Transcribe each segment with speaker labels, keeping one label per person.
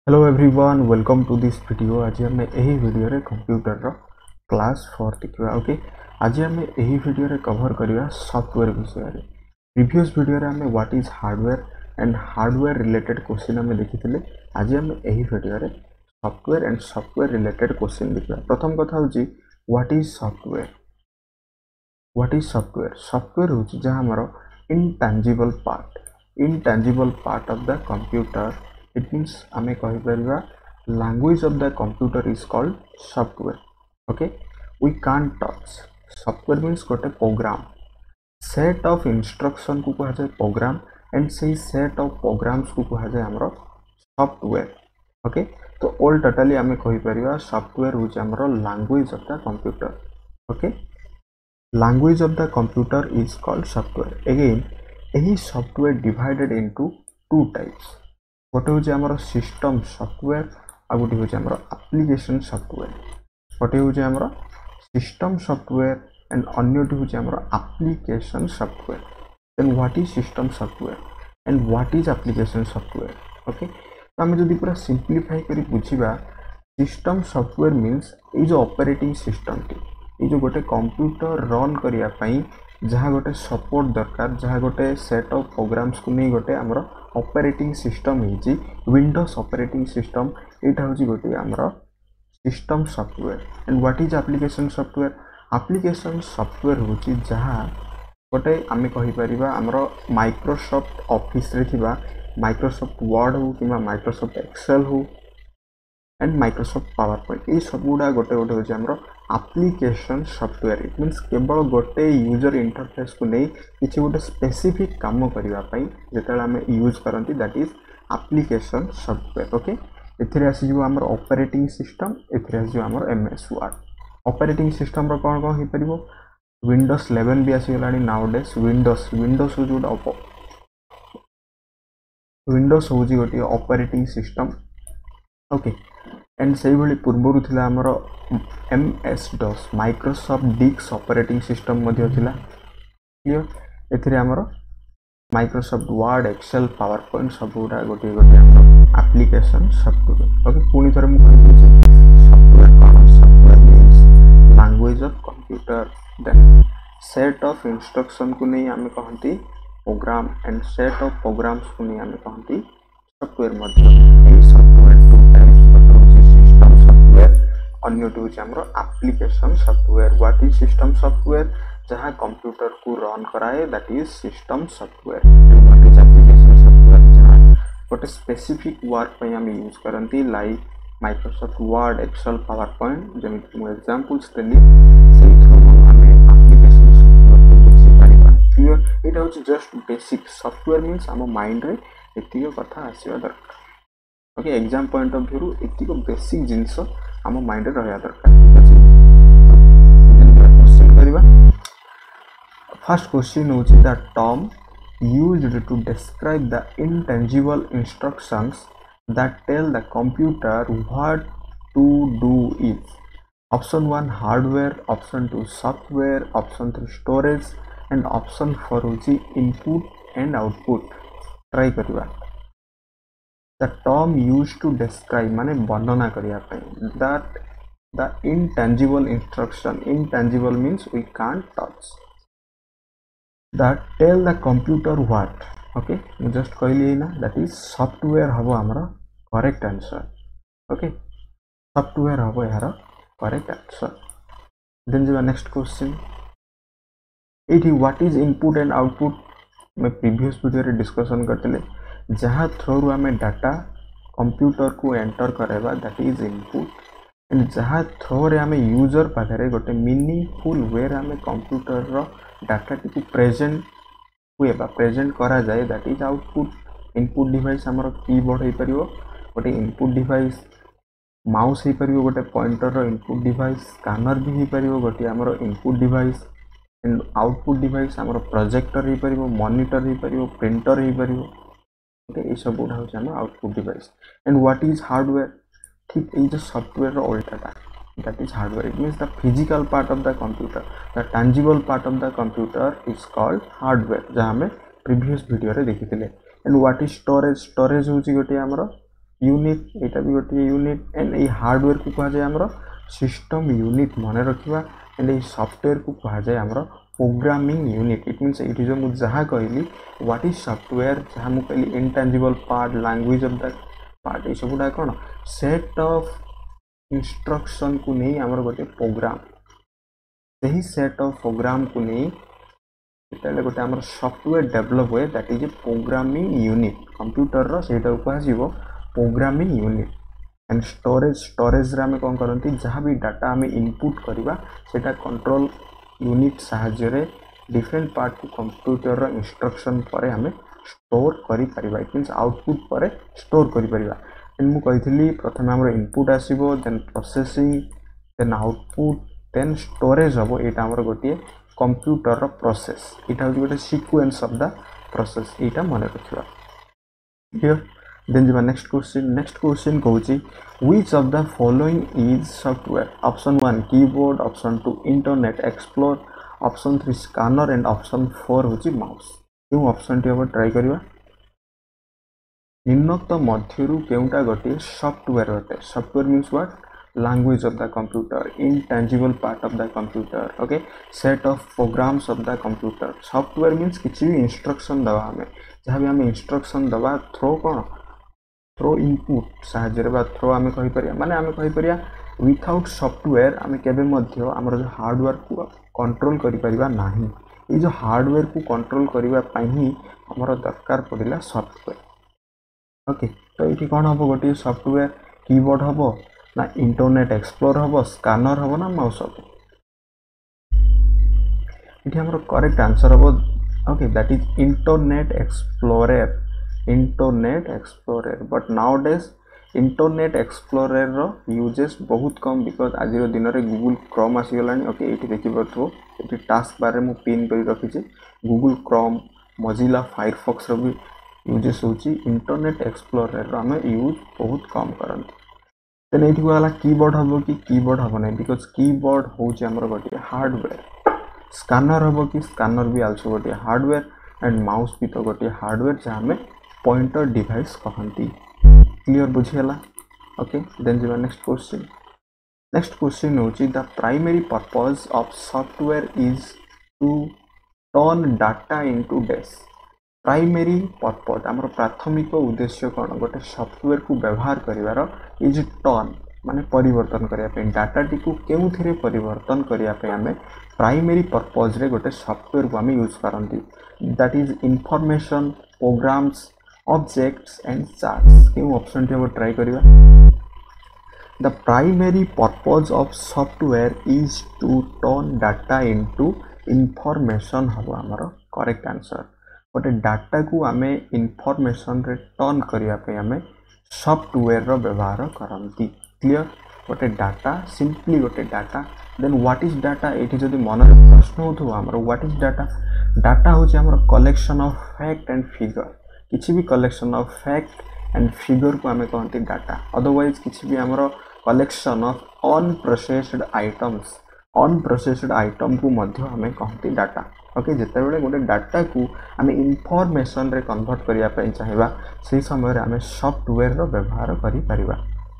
Speaker 1: Hello everyone welcome to this video. आज आम यही वीडियो रे कंप्यूटर रो क्लास 4 देखा। ओके, आज आम यही वीडियो रे कवर करवा सॉफ्टवेयर विषय रे। प्रीवियस वीडियो रे आम what is hardware and hardware related question आम देखी। आज आम यही वीडियो रे software and software related question देखा। प्रथम कथा होची what is software. What is software? Software होची जहां हमरो intangible part of the computer. It means आमे कहि परिबा language of the computer is called software. Okay, we can't touch. Software means गोटे प्रोग्राम, सेट ऑफ इंस्ट्रक्शन को कहा जाए program, and से सेट ऑफ प्रोग्राम्स को कहा जाए हमरो सॉफ्टवेयर। ओके, तो ऑल टोटली आमे कहि परिबा सॉफ्टवेयर होची हमरो language of the computer. Okay, language of the computer is called software. Again एही software divided into two types. गोटे हूँ आमर सिस्टम सॉफ्टवेयर आ गोटे हूँ आमर एप्लिकेशन सॉफ्टवेयर। गोटे हूँ आमर सिस्टम सॉफ्टवेयर एंड अन्यटी हूँ आमर application software. Then what is system software and what is application software. Okay, तो आम जब पूरा सिंप्लीफाई कर बुझा सिस्टम सॉफ्टवेयर मीन्स ये जो ऑपरेटिंग सिस्टम टी ये जो गोटे कंप्यूटर रन करने जहाँ गोटे सपोर्ट दरकार, जहाँ गोटे सेट ऑफ प्रोग्राम्स को नहीं गोटे आमर ऑपरेटिंग सिस्टम होची विंडोज ऑपरेटिंग सिस्टम। एटा होची गोटे आमर system software. And what is application software? Application software होची जहाँ गोटे आमे कहि परिबा आमर माइक्रोसॉफ्ट ऑफिस रे थिबा माइक्रोसॉफ्ट वर्ड हो कि माइक्रोसॉफ्ट एक्सेल हो एंड माइक्रोसॉफ्ट पावर पॉइंट, ये सब गुड़ा गोटे गोटे होची आमर एप्लिकेशन सॉफ्टवेयर। इट मीन्स केवल गोटे यूजर इंटरफेस को नहीं किसी गोटे स्पेसिफिक काम करने जिते आम यूज करती that is application software. Okay, एथिरे आसीजो आमर ऑपरेटिंग सिस्टम, एथिरे आसीजो आमर एमएस वर्ड। ऑपरेटिंग सिस्टम रो कौन कौन हो परिबो? विंडोज 11 भी आसीगलानी नाउडेज। विंडोज हो जोटा विंडोज होची गोटे ऑपरेटिंग सिस्टम। ओके, एंड से भाई पूर्वर थिला हमर MS DOS माइक्रोसॉफ्ट डिक्स ऑपरेटिंग सिस्टम मध्य थिला। क्लियर? एथिरे हमर Microsoft Word Excel PowerPoint सब गुडा गोटे गोटे हमर एप्लिकेशन सॉफ्टवेयर। ओके, पुनी थरे मु कहि दउछि सॉफ्टवेयर कोन? Software means language of computer. Then set of instruction को नहीं हमें कहंती program, and set of programs को नहीं हमें कहंती सॉफ्टवेयर मध्य। ए सॉफ्टवेयर टू टाइप्स अन्यटी हूँ आमर application software. What is system software? जहाँ कंप्यूटर को रन कराए that is system software. What is application software? जहाँ गोटे स्पेसिफिक वर्क पे हम यूज करती like Microsoft Word Excel power point जमी मु एग्जांपल्स देली से थ्रू हमें एप्लिकेशन सॉफ्टवेयर को बुझी पारिबा। क्लियर? एटा होची जस्ट बेसिक। सॉफ्टवेयर मींस हम माइंड रे एतियो कथा आसीबा दरकार। Okay, exam point of view एतिको बेसिक जिंस आम माइंड रे रहया दरकार। क्वेश्चन करिबा। फर्स्ट क्वेश्चन होची the term used to describe the intangible instructions that tell the computer what to do is. Option 1 hardware, option 2 software, option 3 storage and option 4 होची input and output। Try करिबा। The term used to describe माने वर्णना करिया पई that the intangible instruction, intangible means we can't touch, that tell the computer what। okay, मैं just कहली ना that is software हबो हमरा करेक्ट आंसर। okay, software हबो यार करेक्ट आंसर। देन जो नेक्स्ट क्वेश्चन एठी what is input and output मैं प्रीवियस वीडियो रे डिस्कशन करते जहाँ थ्रू आम डाटा कंप्यूटर को एंटर कराइबा दैट इज इनपुट, एंड जहाँ थ्रू आम यूजर पाखे गोटे मीनिंगफुल वे आम कंप्यूटर रो डाटा टी प्रेजेंट हुए प्रेजेंट करा जाए that is output. Input device आमर कीबोर्ड हो पार गोटे इनपुट डिवाइस, माउस हो पार गोटे पॉइंटर रो इनपुट डिवाइस, स्कैनर भी हो पार गोटे आमर input device, and output device आमर प्रोजेक्टर हो पार, मॉनिटर हो पार, प्रिंटर हो पार। ओके, ये सब गुड़ा हूँ output device. And what is hardware? ठीक ये जो सॉफ्टवेयर रो उल्टाटा that is hardware. It means the physical part of the computer, the tangible part of the computer is called hardware, जहाँ हमें प्रीवियस वीडियो रे देखी। And what is storage? Storage हूँ गोटे आमर यूनिट एटा भी गोटे यूनिट एंड ये हार्डवेयर को कहा जाए हमरो सिस्टम यूनिट मन रखिबा एंड ये सॉफ्टवेयर को कहा जाए हमरो प्रोग्रामिंग यूनिट इट मीन्स ये जो मुझे जहाँ कहली व्हाट इज सॉफ्टवेयर जहाँ मुझे कहली intangible part language of the part ये सब गुड़ा कौन सेट ऑफ इंस्ट्रक्शन को नहीं हमरो गोटे प्रोग्राम सही सेट ऑफ प्रोग्राम को नहीं इतले गोटे हमर सॉफ्टवेयर डेवलप हुए that is a programming unit computer रो सेटा कहा जीवो प्रोग्रामिंग यूनिट एंड स्टोरेज रे हमें कोन करंती जहां भी डाटा हमें इनपुट करबा सेटा कंट्रोल यूनिट सहाय्य रे डिफरेंट पार्ट को कंप्यूटर रो इंस्ट्रक्शन परे हमें स्टोर करि परिबा इट मींस आउटपुट परे स्टोर करि परिबा एंड मु कहितली प्रथम हमर इनपुट आसीबो then processing then output then storage हबो एटा हमर गोटिए कंप्यूटर प्रोसेस इटा हो गोटे सीक्वेंस ऑफ द प्रोसेस इटा मन रखिबा क्लियर देन जिबा नेक्स्ट क्वेश्चन कहूची which of the following is software option 1 keyboard option 2 internet explore option 3 scanner and option 4 होची माउस क्यों ऑप्शन टी अब ट्राई करिबा निम्नोक्त मध्यरु केउटा गोटे सॉफ्टवेयर होते software means what language of the computer intangible part of the computer okay set of programs of the computer software means किसी भी instruction दवा हमें जहाँ भी हमें instruction दवा throw कौन throw input साहाଯ୍य रे बा throw हमें कही परिया माने हमें कही परिया without software हमें केबे मध्य हमर जो हार्डवेयर को कंट्रोल करि परिबा नाही ये जो हार्डवेयर को कंट्रोल करिबा पई ही हमर दरकार पड़िला सॉफ्टवेयर ओके तो इठी कोन हबो गोटे सॉफ्टवेयर कीबोर्ड हबो ना इंटरनेट एक्सप्लोर हबो स्कैनर हबो ना माउस हबो इठी हमर करेक्ट आंसर हबो okay that is Internet Explorer but nowadays Internet Explorer रो यूजेस बहुत कम बिकॉज आज रो दिन रे गूगल क्रोम आसी गलानी ओके इठी देखि परथो इठी टास्क बार रे मु पिन करि रखि छी गूगल क्रोम मोजिला फायरफॉक्स रो भी यूजेस होची इंटरनेट एक्सप्लोरर रो हमें यूज बहुत कम करंती देन एठी वाला कीबोर्ड हबो कि कीबोर्ड हबो नै बिकॉज कीबोर्ड होची हमर गोटे हार्डवेयर स्कैनर हबो कि स्कैनर भी आल्सो गोटे हार्डवेयर एंड माउस भी तो गोटे हार्डवेयर जहाँ में पॉइंटर डिवाइस कहंती क्लियर बुझियला ओके देन जिवा नेक्स्ट क्वेश्चन होची the primary purpose of software is to turn data into desk primary purpose हमर प्राथमिक उद्देश्य कोन गोटे सॉफ्टवेयर को व्यवहार करिवार इज टर्न माने परिवर्तन करिया पे डाटा टी को केउथिरे परिवर्तन करिया पे हमें प्राइमरी पर्पस रे गोटे सॉफ्टवेयर को हम यूज करंती that is information programs objects and charts क्यों ऑप्शन टी हम ट्राई करिवा the primary purpose of software is to turn data into information हबो हमर करेक्ट आंसर गोटे डाटा को आमे इंफॉर्मेशन रे टर्न करिया पे हमें सॉफ्टवेयर रो व्यवहार करंती क्लियर गोटे डाटा सिंपली गोटे data then what is data एठी जदी मन रे प्रश्न होथो हमर व्हाट इज डाटा डाटा होची हमर collection of fact and figure किछि भी collection of fact and figure को हमें कहंती डाटा अदरवाइज किछि भी हमर कलेक्शन ऑफ अनप्रोसेस्ड आइटम को मध्य हमें कहंती डाटा ओके जेते बेले गोटे डाटा को हमें इंफॉर्मेशन रे कन्वर्ट करिया पई चाहिबा सेही समय रे हमें सॉफ्टवेयर रो व्यवहार करि परिबा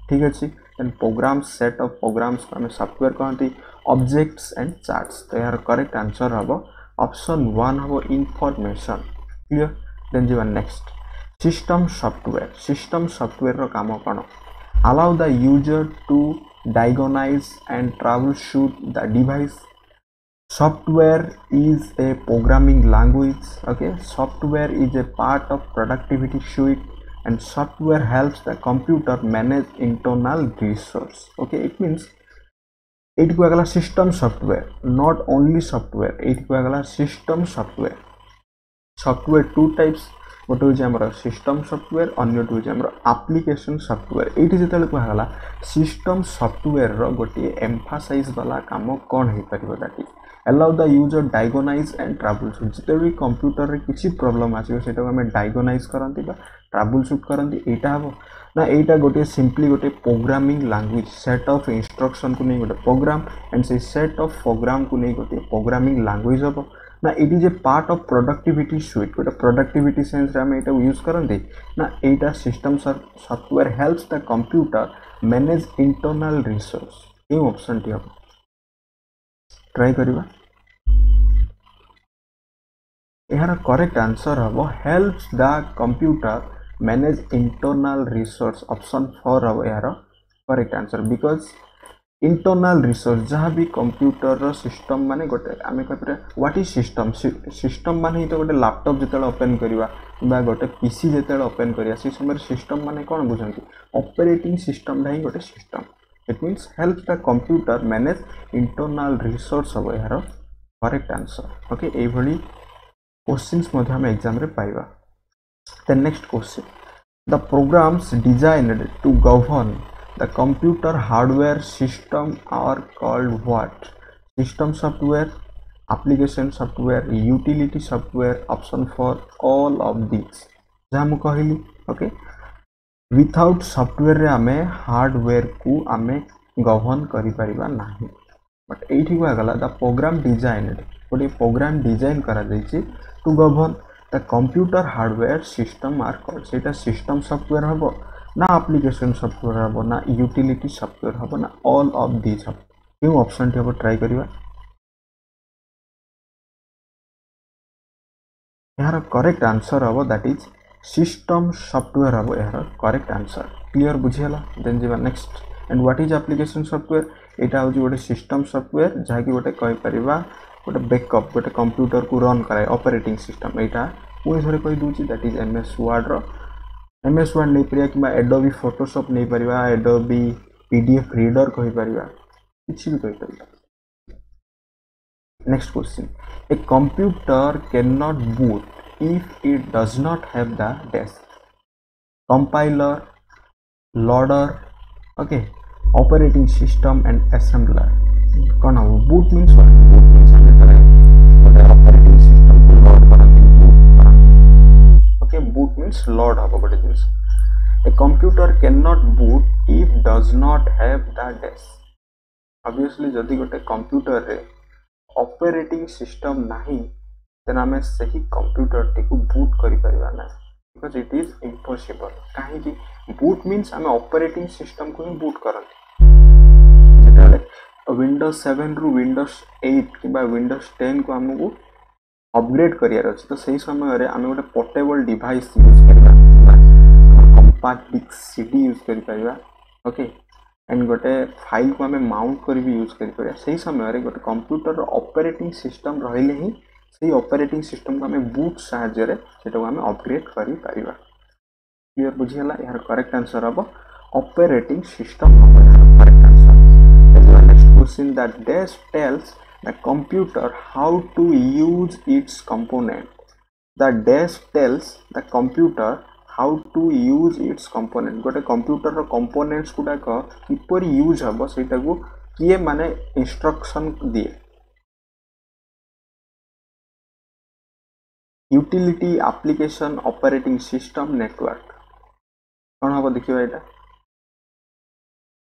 Speaker 1: ठीक अछि then program set of programs को हमें सॉफ्टवेयर कहंती ऑब्जेक्ट्स एंड चार्ट्स तो यार करेक्ट आंसर हबो ऑप्शन 1 हबो इंफॉर्मेशन क्लियर देन जीवा नेक्स्ट सिस्टम सॉफ्टवेयर रो काम कोन allow the user to diagnose and troubleshoot the device software is a programming language okay software is a part of productivity suite and software helps the computer manage internal resource okay it means it को अगला system software not only software it को अगला system software two types गोटे हूँ आमर system software अन्य हूँ आमर एप्लिकेशन सॉफ्टवेयर ये जिते कहला सिस्टम सॉफ्टवेयर रो गोटे एम्फासाइज वाला काम कौन हो पार that is allow the user diagnose and troubleshoot जिते भी कंप्यूटर रे किसी प्रॉब्लम आसीबो सेटा को हमें डायग्नोज करंती बा ट्रबलशूट करंती एटा हबो ना एटा गोटे सिंपली गोटे programming language set of instruction को नहीं गोटे प्रोग्राम एंड से सेट ऑफ प्रोग्राम को नहीं गोटे प्रोग्रामिंग लैंग्वेज हबो ना it is a part of productivity suite गोटे प्रोडक्टिविटी सेंस रे हम एटा यूज करंती ना एटा system software helps the computer manage internal resource ए ऑप्शन टी हम ट्राई करबा यार करेक्ट आंसर हम helps the computer manage internal resource option 4 हम यार correct answer because internal resource जहाँ भी कंप्यूटर सिस्टम माने गोटे आम कह व्हाट इज सिस्टम सिस्टम माने तो गोटे लैपटॉप जिते ओपन करवा गोटे पीसी जिते ओपन करवा से समय सिस्टम माने कौन बुझे ऑपरेटिंग सिस्टम ही गोटे system it means help the computer manage internal resource हम यार करेक्ट आंसर ओके ये क्वेश्चंस आम एग्जाम रे पाइबा then next question the programs designed to govern the computer hardware system are called what? System software, application software, utility software, option for all of these जहाँ मु कहली okay without software रे आमे hardware को आमे govern करि परिबा नाही but एठी को गला द प्रोग्राम डिजाइन्ड गोटे प्रोग्राम डिजाइन करा जायछि to govern the computer hardware system are called सेटा सिस्टम सॉफ्टवेयर हबो ना एप्लिकेशन सॉफ्टवेयर हम ना यूटिलिटी सॉफ्टवेयर हम ना ऑल ऑफ दिस हम क्यों ऑप्शन टी हम ट्राई करबा यार करेक्ट आंसर हम दैट इज सिस्टम सॉफ्टवेयर हम यार करेक्ट आंसर क्लियर बुझियला देन जीवा next and what is application software एटा हो गोटे सिस्टम सॉफ्टवेयर जहा कि गोटे कहि परिबा गोटे बैकअप गोटे कंप्यूटर को रन कराए ऑपरेटिंग सिस्टम एटा पुनी थरे कहि दूची दैट इज एमएस वर्ड रो एमएस वर्ड नहीं पारिबा कि एडोबी फोटोशॉप नहीं पारिबा एडोबी पीडीएफ रीडर कहि पारिबा किछि भी कहि पारिबा next question a computer can not boot if it does not have the desk compiler loader okay operating system and assembler कोन हो boot means what boot means हमें करे ऑपरेटिंग सिस्टम को लोड करन okay boot means load habo gote jinस a computer cannot boot if does not have the disk obviously जदि गोटे computer रे operating system नहीं देन हमें सही कंप्यूटर टी को बूट करि परिबा ना बिकॉज़ इट इज इम्पॉसिबल काहे कि बूट मींस हमें ऑपरेटिंग सिस्टम को ही बूट करन जेताले विंडोज 7 रु विंडोज 8 किबा विंडोज 10 को हमको अपग्रेड करियर अछि तो सही समय रे आमे गोटे पोर्टेबल डिवाइस यूज करबा कंपैक्ट डिस्क सीडी यूज करि परिबा ओके एंड गोटे फाइल को आमे माउंट करि भी यूज करि परिबा सही समय रे गोटे कंप्यूटर ऑपरेटिंग सिस्टम रहिले ही सही ऑपरेटिंग सिस्टम को आमे बूट सहायता रे सेटा को आमे अपग्रेड करि परिबा क्लियर बुझियला यार करेक्ट आंसर हबो ऑपरेटिंग सिस्टम हबो यार correct answer next question that desk tells the computer how to use its component the desk tells the computer how to use its component गोटे कंप्यूटर रो components गुडा को किपर use हबो सेटा को किए माने इंस्ट्रक्शन दिए utility application operating system network कोन हबो देखिबा एटा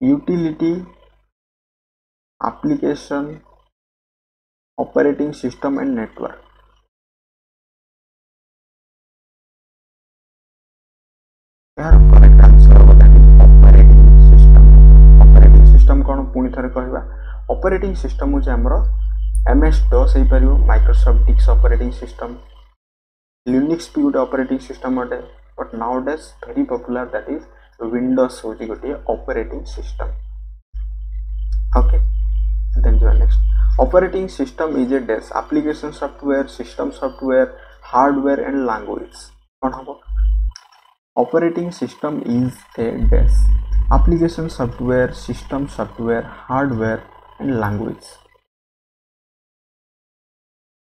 Speaker 1: utility application operating system and network यार करेक्ट आंसर हो दैट इज ऑपरेटिंग सिस्टम कोन पुनी थरे कहबा ऑपरेटिंग सिस्टम हो हमरो एमएस डॉस हे परियो माइक्रोसॉफ्ट डिक्स ऑपरेटिंग सिस्टम लिनक्स भी गोटे ऑपरेटिंग सिस्टम अटे but now days very popular that is Windows हो गोटे ऑपरेटिंग सिस्टम ओके देन जो next operating system is a desk application software system software hardware and language kon hobo operating system is a desk application software system software hardware and language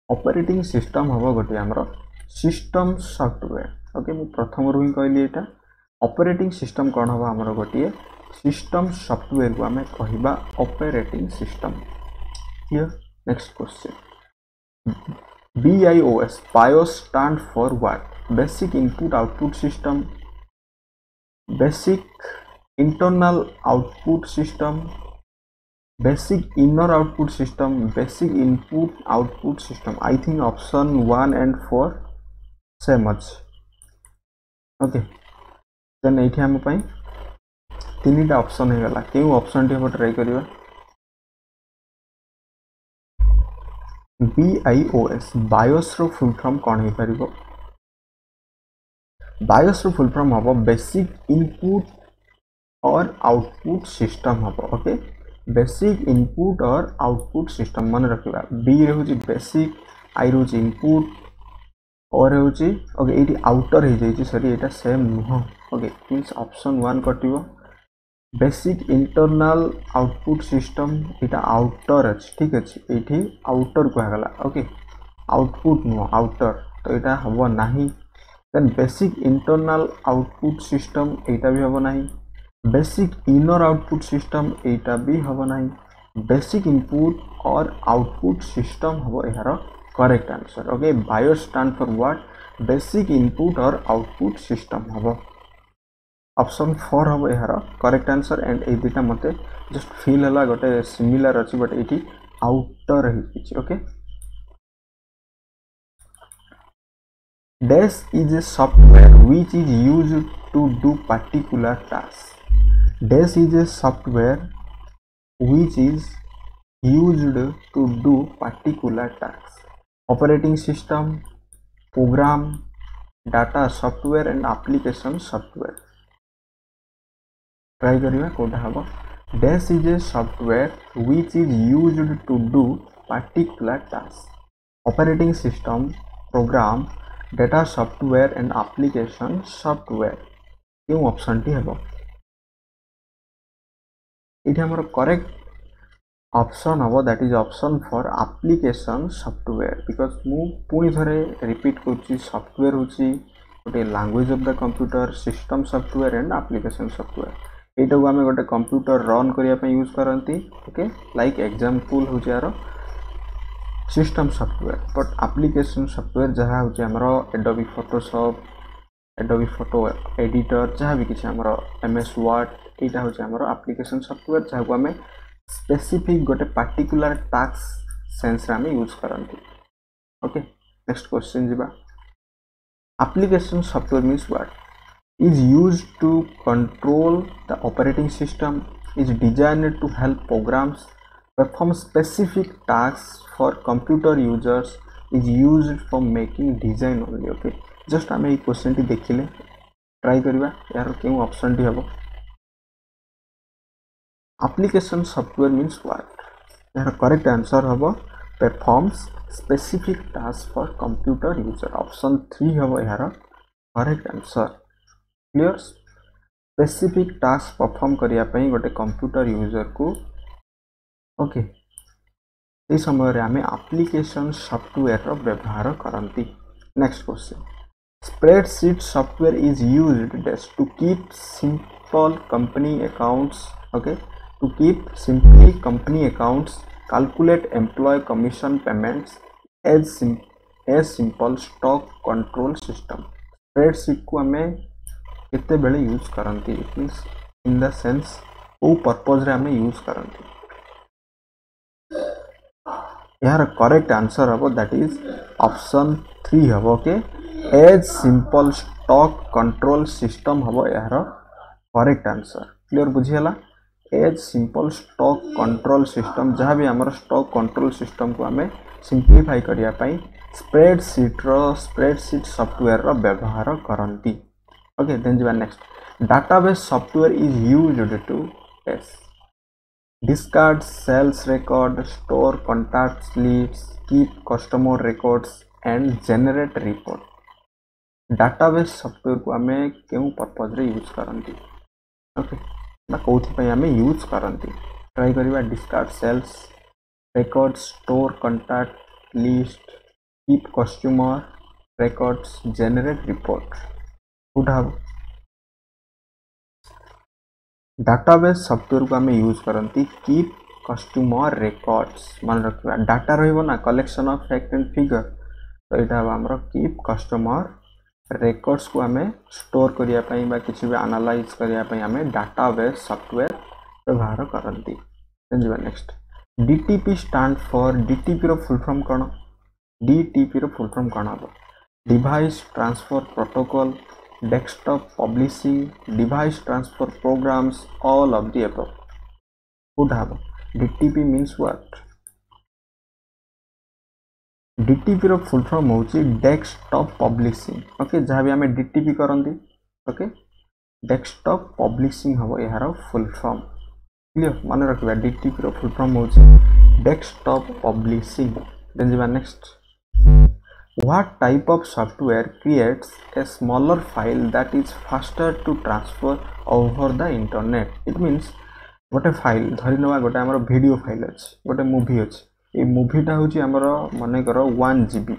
Speaker 1: operating system hobo gote amro system software okay mu pratham ru hi कहली एटा operating system kon hobo amro gote system software को हमें कहिबा operating system Here, next question. BIOS. BIOS stand for what? Basic Input Output System, Basic Internal Output System, Basic inner output system, basic input output system. I think option 1 and 4 same much. Okay, then एठी हम पई तीनटा option हे गला केउ option टी हम try करिवा BIOS BIOS रो फुल फॉर्म कोन हे परिबो BIOS रो फुल फॉर्म हबो बेसिक इनपुट और आउटपुट सिस्टम हबो ओके बेसिक इनपुट और आउटपुट सिस्टम मन रखिबा B रहउची बेसिक I रहउची इनपुट और रहउची ओके एटी आउटर हे जाईची सॉरी एटा सेम नुह ओके मींस ऑप्शन 1 कटिबो बेसिक इंटरनल आउटपुट सिस्टम इटा आउटर अछि ठीक अछि एठी आउटर को गला ओके आउटपुट नो आउटर तो इटा हबो नाही then basic internal output system एटा भी हबो नाही बेसिक इनर आउटपुट सिस्टम एटा भी हबो नाही बेसिक इनपुट और आउटपुट सिस्टम हबो एहार correct answer okay BIOS stand for what basic input और आउटपुट सिस्टम हबो ऑप्शन 4 हबो एहार करेक्ट आंसर एंड ए दिटा मते जस्ट फील हला गोटे सिमिलर अछि बट एठी आउटर हिची okay Dash is a software which is used to do particular task Dash is a software which is used to do particular tasks operating system program data software and application software try kariba कोटा हबो Dash is a software which is used to do particular task operating system program data software and application software क्यों option T हबो इठी हमर correct option हबो that is option for application software because मु पुनी थरे रिपीट करछि software होछि गोटे language of the computer system software and application software एटा को हमें गोटे कंप्यूटर रन करिया पे यूज करंती ओके लाइक एग्जांपल होछि यार system software but application software जहा होछि हमरो Adobe Photoshop Adobe photo editor जहा भी किछ हमरो एमएस वर्ड एटा होछि हमरो एप्लीकेशन सॉफ्टवेयर जहा को हमें स्पेसिफिक गोटे पार्टिकुलर टास्क सेंस रे हमें यूज करंती ओके नेक्स्ट क्वेश्चन जिबा application software means what is used to control the operating system is designed to help programs perform specific tasks for computer users is used for making design only okay just हमें ये question T देखिले try करबा यार केउ option T हबो application software means what यार correct answer हबो performs specific task for computer user option 3 हबो यार correct answer clear specific task perform करिया पई गोटे कंप्यूटर यूजर को ओके इस समय रे हमें एप्लीकेशन सॉफ्टवेयर रो व्यवहार करंती next question spreadsheet software is used to keep simple company accounts okay to keep simply company accounts calculate employ commission payments as simple stock control system spreadsheet को हमें केते बेले यूज करंती it means in the sense ओ purpose रे हमें use करंती यार करेक्ट आंसर हबो दैट इज ऑप्शन 3 हबो okay as simple stock control system हबो यार correct answer clear बुझियला as simple stock control system जहाँ भी हमर स्टॉक कंट्रोल सिस्टम को हमें सिंप्लीफाई करिया पई स्प्रेडशीट सॉफ्टवेयर रो व्यवहार करंती ओके देन जिबा next database software is used to test discard sales record, store contacts lists, keep customer records and generate report. Database software को हमें क्यों पर्पस रे यूज करंती ओके ना कोथि पई हमें यूज करंती ट्राई करिवा discard sales records, store contact list, keep customer records, generate report. उठा डाटाबेस सॉफ्टवेयर को हमें यूज करंती कीप कस्टमर रिकॉर्ड्स मन रखिबा डाटा रहइबो ना collection of fact and figure तो एटा हमरो कीप कस्टमर रिकॉर्ड्स को हमें स्टोर करिया पई बा किछि भी एनालाइज करिया पई हमें डाटाबेस सॉफ्टवेयर व्यवहार करंती देन जीवा next DTP stand for DTP रो फुल फॉर्म कौन DTP रो फुल फॉर्म कौन हम device transfer protocol desktop publishing device transfer programs all of the above would have DTP means what DTP रो full form होची desktop publishing okay जहाँ भी हमें DTP करंदी ओके डेस्कटॉप पब्लिशिंग हम यार फुल फॉर्म क्लियर मन रखिबा DTP रो फुल फॉर्म होची डेस्कटॉप पब्लिशिंग देन जीवा next What type of software creates a smaller file that is faster to transfer over the internet? It means गोटे file धरी नवा गोटे आमर वीडियो फाइल अच्छी गोटे मूवी अच्छी ये मूवीटा हूँ आमर मन कर 1 GB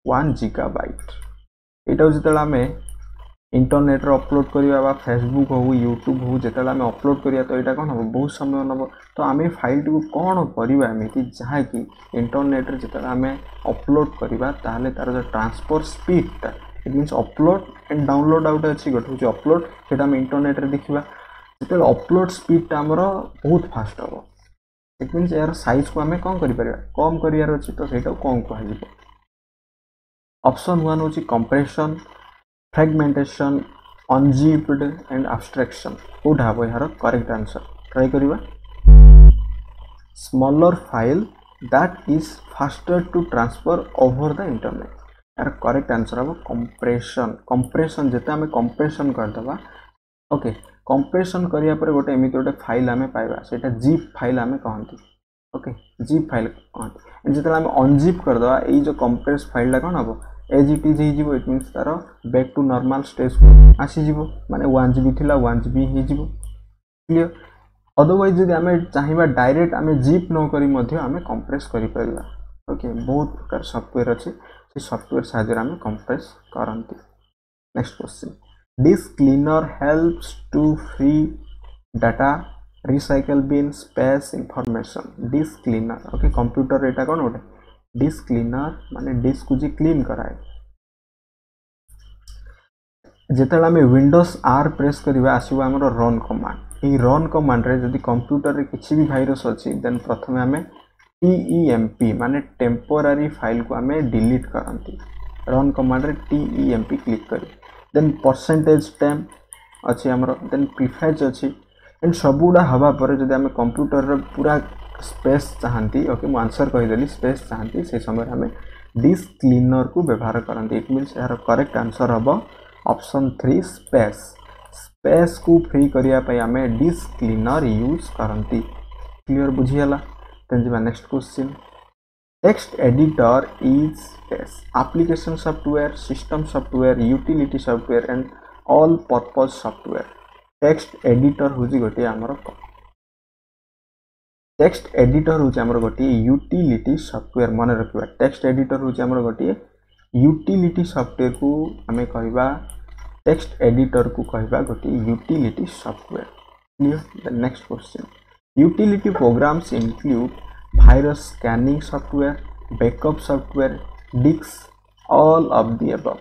Speaker 1: 1 GB यहाँ जो आम इंटरनेट रे अपलोड करवा फेसबुक हो यूट्यूब हो जो आम अपलोड करिया तो यहाँ कौन हम बहुत समय नब तो आम फाइल टी कौन करवा एमती जहाँकि इंटरनेट रे जो आम अपलोड करवा ताले तार जो ट्रांसफर स्पीडटा it means upload and download out अच्छी गोटे हूँ अपलोड से आम इंटरनेट रे देखा जो अपलोड स्पीडटा आमर बहुत फास्ट हम इट मीन्स यार साइज को आम कौन कर कम करार अच्छी तो सहीटा कौन कह ऑप्शन 1 हूँ compression fragmentation unzipped and abstraction would have यार करेक्ट आंसर ट्राई करिबा smaller file that is faster to transfer over the internet यार करेक्ट आंसर हम कंप्रेशन कंप्रेशन जते आम कंप्रेशन करदबा ओके कंप्रेशन करिया पर गोटे एमिति गोटे फाइल आम पाइबा सेटा जिप फाइल आम कहंती ओके जिप फाइल कहंती जते आम अनजिप करदबा एई जो कंप्रेस फाइलटा कोन हबो एज इट इज हो इट मीन्स तार बैक टू नॉर्मल स्टेज को आसीज माने 1 GB थिला 1 GB हो क्लियर अदरवाइज जदि आम चाहिए डायरेक्ट आम जिप न करी मध्य आम कंप्रेस करि परिबा ओके बहुत प्रकार सॉफ्टवेयर अच्छे से सॉफ्टवेयर साहाय्य आम कंप्रेस करंती next question disk cleaner helps to free data recycle bin space information disk cleaner okay computer एटा कोन गोटे डिस्क क्लीनर माने डिस्क को जी क्लीन कराए जेतेला आम विंडोज R प्रेस करबा आसीबो हमर रन कमांड ए रन कमांड रे जदि कंप्यूटर रे किछि भी वायरस अछि देन प्रथमे आम TEMP माने टेम्पोररी फाइल को आम डिलीट करंती रन कमांड रे TEMP क्लिक करी देन परसेंटेज टाइम अच्छी आमर देन प्रीफेच अच्छी एंड सबुड़ा हवा पर जदि आम कंप्यूटर रे पूरा स्पेस चाहती ओके मु आंसर कहीदेली स्पेस चाहती से समय आम डिस्क क्लीनर को व्यवहार करती इट मीन्स यार करेक्ट आंसर हम ऑप्शन 3 स्पेस स्पेस को फ्री करने आम डिस्क क्लीनर यूज करती क्लियर बुझीगला देन जीवा next question text editor is application software system software utility software and all purpose software text editor हूँ गोटे आमर टेक्स्ट एडिटर हूँ आमर गोटे यूटिलिटी सॉफ्टवेयर मन रखा टेक्स्ट एडिटर हूँ आमर गोटे यूटिलिटी सॉफ्टवेयर को आम कहवा टेक्स्ट एडिटर को कहवा गोटे utility software clear next question utility programs include virus scanning software backup software disk all of the above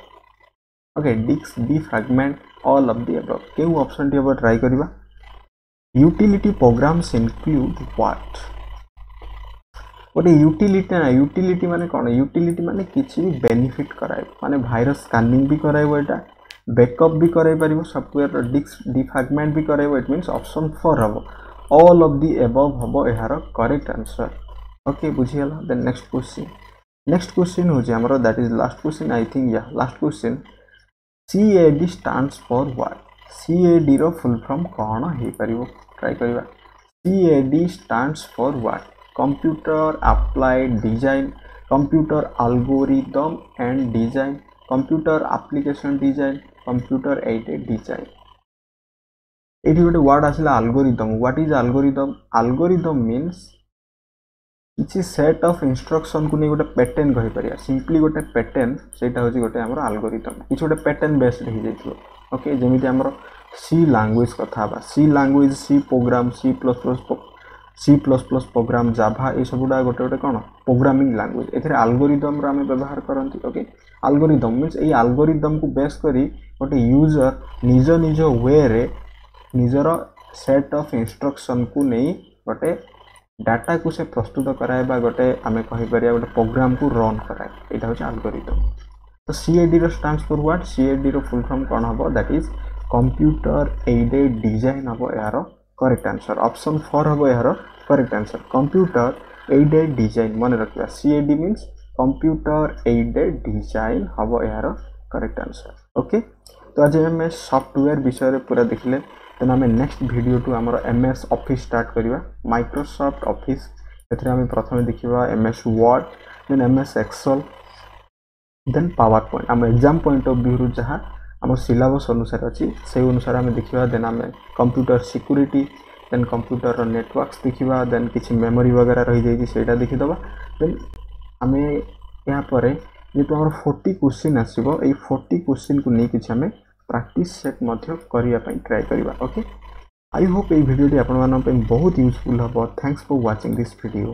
Speaker 1: okay disk defragment all of the above केउ ऑप्शन टी अब ट्राई करबा यूटिलिटी प्रोग्राम्स इंक्लूड व्हाट गोटे utility ना utility माने कौन utility माने किसी भी बेनिफिट कराए माने वायरस स्कैनिंग भी कराइबो एटा बैकअप भी कराई परिबो सॉफ्टवेयर डिस्क डिफ्रैगमेंट भी कराइबो इट मींस ऑप्शन 4 हबो ऑल ऑफ द अबव हबो एहार करेक्ट आंसर ओके बुझियला देन नेक्स्ट क्वेश्चन हो जे हमरो that is last question I think या last question CAD stands for what CAD रो फुल फॉर्म कौन हो पारिबो ट्राई करबा CAD stands for what computer applied design computer algorithm and design computer application design computer aided design एटी गोटे word आसला algorithm what is algorithm algorithm means किसी set of instruction को नहीं गोटे पैटर्न कहि परिया सिंपली गोटे पैटर्न सेटा होची गोटे हमर एल्गोरिदम किसी गोटे पैटर्न बेस्ड हो जाइथो ओके जेमिति हमर सी लैंग्वेज कथा बा C language C program C plus plus program Java ये सबुडा गोटे गोटे कौन प्रोग्रामिंग लैंग्वेज एथरे एल्गोरिदम रा हमें व्यवहार करंती ओके एल्गोरिदम मींस ए एल्गोरिदम को बेस करी गोटे यूजर निज निज वे रे निजर सेट ऑफ इंस्ट्रक्शन को नहीं गोटे डाटा को से प्रस्तुत कराए बा गोटे आमे कहि परिया गोटे प्रोग्राम को रन कराए एटा होचे एल्गोरिथम। तो CAD रो स्टैंड्स फॉर व्हाट CAD रो फुल फॉर्म कोन हबो that is computer aided design हबो यारो करेक्ट आंसर ऑप्शन 4 हबो यारो correct answer computer aided design मन रखिया CAD means computer aided design हबो यारो करेक्ट आंसर ओके। तो आज हम सॉफ्टवेयर विषय रे पूरा देखले तेना हमें नेक्स्ट वीडियो टू हमर MS ऑफिस स्टार्ट करिवा माइक्रोसॉफ्ट ऑफिस एथरे हम प्रथमे देखिबा MS word then MS excel then power point हम एग्जाम पॉइंट ऑफ व्यू जहाँ आम सिलेबस अनुसार अच्छी से अनुसार आम देखा देन आम computer security then computer networks देखा देन किसी मेमोरी वगैरह रही जाइए सेटा देखीदबा देन आम यापर जेहेतु आम 40 क्वेश्चन आसो ये 40 क्वेश्चन को नहीं किसी आम प्रैक्टिस सेट करने ट्राए करवा ओके। आई होप ये वीडियो आपण बहुत यूजफुल हम। Thanks for watching this video.